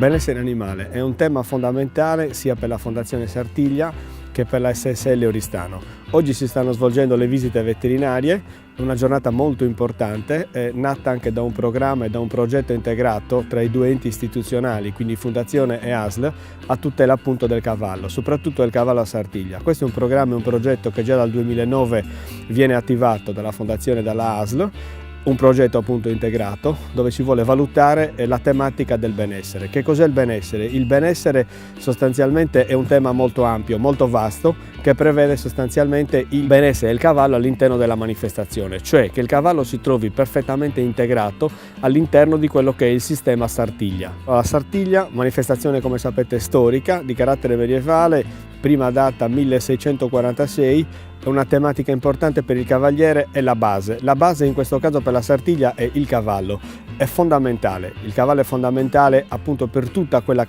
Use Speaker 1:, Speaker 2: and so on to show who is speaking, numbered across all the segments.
Speaker 1: Benessere animale è un tema fondamentale sia per la Fondazione Sartiglia che per la SSL Oristano. Oggi si stanno svolgendo le visite veterinarie, una giornata molto importante, nata anche da un programma e da un progetto integrato tra i due enti istituzionali, quindi Fondazione e ASL, a tutela appunto del cavallo, soprattutto del cavallo a Sartiglia. Questo è un programma e un progetto che già dal 2009 viene attivato dalla Fondazione e dalla ASL, un progetto appunto integrato dove si vuole valutare la tematica del benessere. Che cos'è il benessere? Il benessere sostanzialmente è un tema molto ampio, molto vasto, che prevede sostanzialmente il benessere del cavallo all'interno della manifestazione, cioè che il cavallo si trovi perfettamente integrato all'interno di quello che è il sistema Sartiglia. La Sartiglia, manifestazione come sapete storica, di carattere medievale, prima data 1646, è una tematica importante per il cavaliere e la base. La base in questo caso per la Sartiglia è il cavallo, è fondamentale. Il cavallo è fondamentale appunto per tutta quella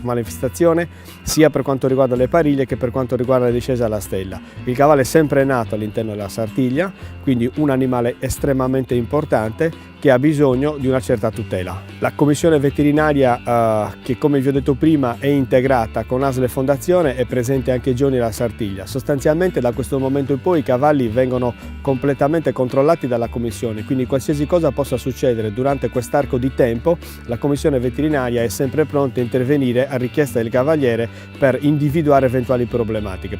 Speaker 1: manifestazione, sia per quanto riguarda le pariglie che per quanto riguarda la discesa alla stella. Il cavallo è sempre nato all'interno della Sartiglia, quindi un animale estremamente importante che ha bisogno di una certa tutela. La commissione veterinaria che come vi ho detto prima è integrata con ASL e Fondazione è presente anche ai giorni della Sartiglia. Sostanzialmente da questo momento in poi i cavalli vengono completamente controllati dalla commissione, quindi qualsiasi cosa possa succedere durante quest'arco di tempo la commissione veterinaria è sempre pronta a intervenire a richiesta del cavaliere per individuare eventuali problematiche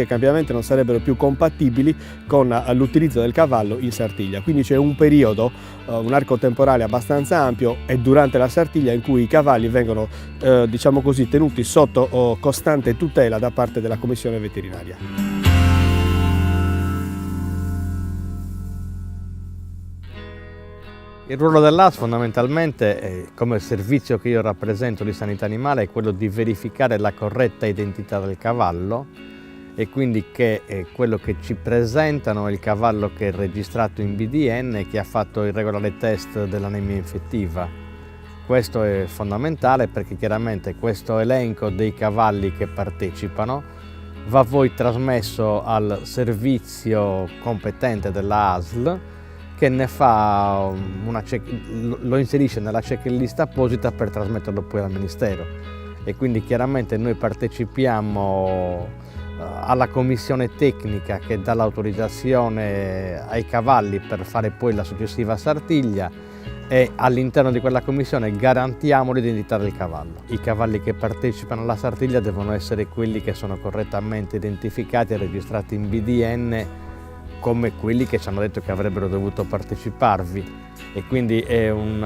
Speaker 1: che ovviamente non sarebbero più compatibili con l'utilizzo del cavallo in Sartiglia. Quindi c'è un periodo, un arco temporale abbastanza ampio e durante la Sartiglia in cui i cavalli vengono diciamo così tenuti sotto costante tutela da parte della commissione veterinaria.
Speaker 2: Il ruolo dell'ASL fondamentalmente, come servizio che io rappresento di sanità animale, è quello di verificare la corretta identità del cavallo e quindi che quello che ci presentano è il cavallo che è registrato in BDN e che ha fatto il regolare test dell'anemia infettiva. Questo è fondamentale perché chiaramente questo elenco dei cavalli che partecipano va poi trasmesso al servizio competente della ASL che ne fa lo inserisce nella checklist apposita per trasmetterlo poi al Ministero e quindi chiaramente noi partecipiamo alla commissione tecnica che dà l'autorizzazione ai cavalli per fare poi la successiva Sartiglia e all'interno di quella commissione garantiamo l'identità del cavallo. I cavalli che partecipano alla Sartiglia devono essere quelli che sono correttamente identificati e registrati in BDN come quelli che ci hanno detto che avrebbero dovuto parteciparvi e quindi è un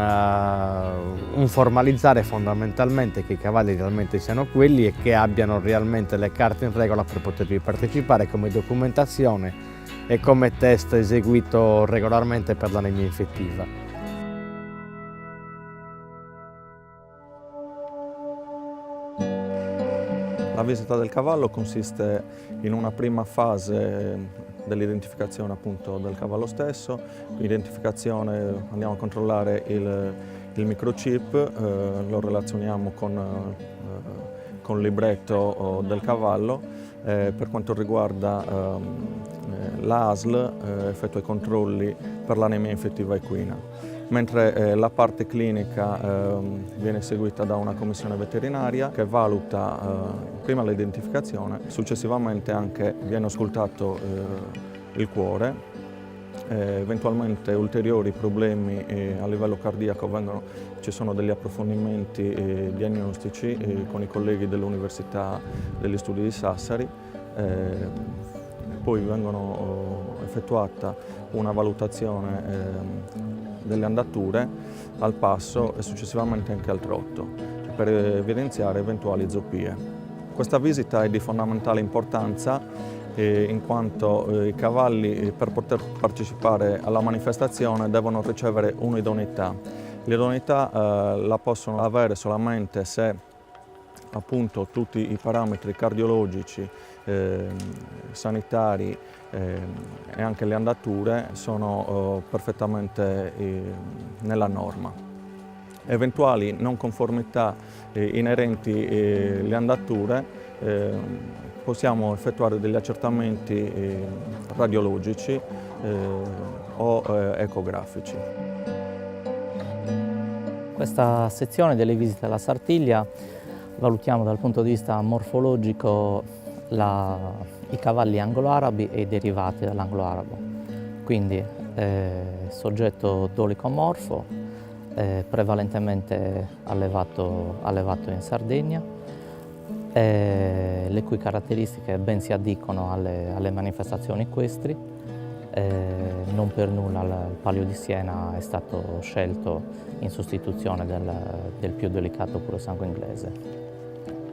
Speaker 2: formalizzare fondamentalmente che i cavalli realmente siano quelli e che abbiano realmente le carte in regola per potervi partecipare come documentazione e come test eseguito regolarmente per l'anemia infettiva.
Speaker 3: La visita del cavallo consiste in una prima fase dell'identificazione appunto del cavallo stesso, identificazione, andiamo a controllare il microchip, lo relazioniamo con il libretto del cavallo, per quanto riguarda l'ASL effettua i controlli per l'anemia infettiva equina. Mentre la parte clinica viene eseguita da una commissione veterinaria che valuta prima l'identificazione, successivamente anche viene auscultato il cuore, eventualmente ulteriori problemi a livello cardiaco ci sono degli approfondimenti diagnostici con i colleghi dell'Università degli Studi di Sassari, poi vengono effettuata una valutazione delle andature al passo e successivamente anche al trotto per evidenziare eventuali zoppie. Questa visita è di fondamentale importanza in quanto i cavalli per poter partecipare alla manifestazione devono ricevere un'idoneità. L'idoneità la possono avere solamente se appunto tutti i parametri cardiologici, sanitari e anche le andature sono perfettamente nella norma. Eventuali non conformità inerenti alle andature possiamo effettuare degli accertamenti radiologici o ecografici.
Speaker 4: Questa sezione delle visite alla Sartiglia valutiamo dal punto di vista morfologico i cavalli anglo-arabi e i derivati dall'anglo-arabo. Quindi soggetto dolicomorfo, prevalentemente allevato in Sardegna, le cui caratteristiche ben si addicono alle manifestazioni equestri. Non per nulla il Palio di Siena è stato scelto in sostituzione del più delicato purosangue inglese.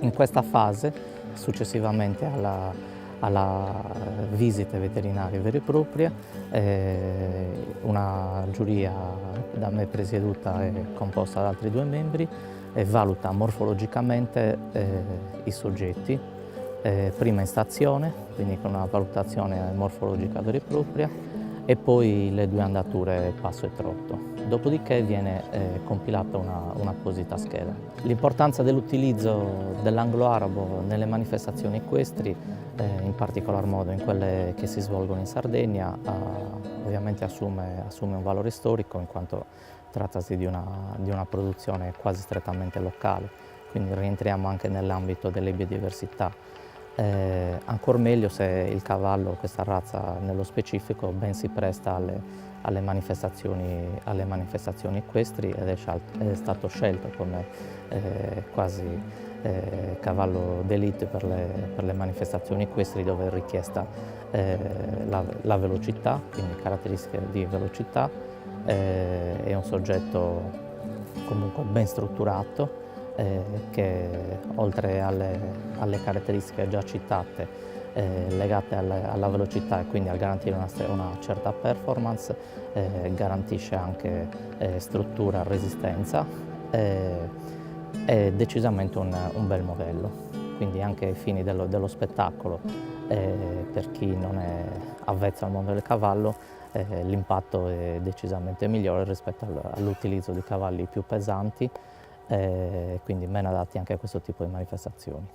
Speaker 4: In questa fase, successivamente alla visita veterinaria vera e propria, una giuria da me presieduta e composta da altri 2 membri valuta morfologicamente i soggetti, prima in stazione, quindi con una valutazione morfologica vera e propria, e poi le 2 andature passo e trotto. Dopodiché viene compilata un'apposita scheda. L'importanza dell'utilizzo dell'anglo-arabo nelle manifestazioni equestri, in particolar modo in quelle che si svolgono in Sardegna, ovviamente assume un valore storico, in quanto trattasi di una produzione quasi strettamente locale, quindi rientriamo anche nell'ambito delle biodiversità. Ancor meglio se il cavallo, questa razza nello specifico, ben si presta alle manifestazioni equestri ed è stato scelto come quasi cavallo d'élite per le manifestazioni equestri, dove è richiesta la velocità, quindi caratteristiche di velocità, è un soggetto comunque ben strutturato, che oltre alle caratteristiche già citate legate alla velocità e quindi a garantire una certa performance, garantisce anche struttura e resistenza, è decisamente un bel modello. Quindi anche ai fini dello spettacolo, per chi non è avvezzo al mondo del cavallo, l'impatto è decisamente migliore rispetto all'utilizzo di cavalli più pesanti, quindi meno adatti anche a questo tipo di manifestazioni.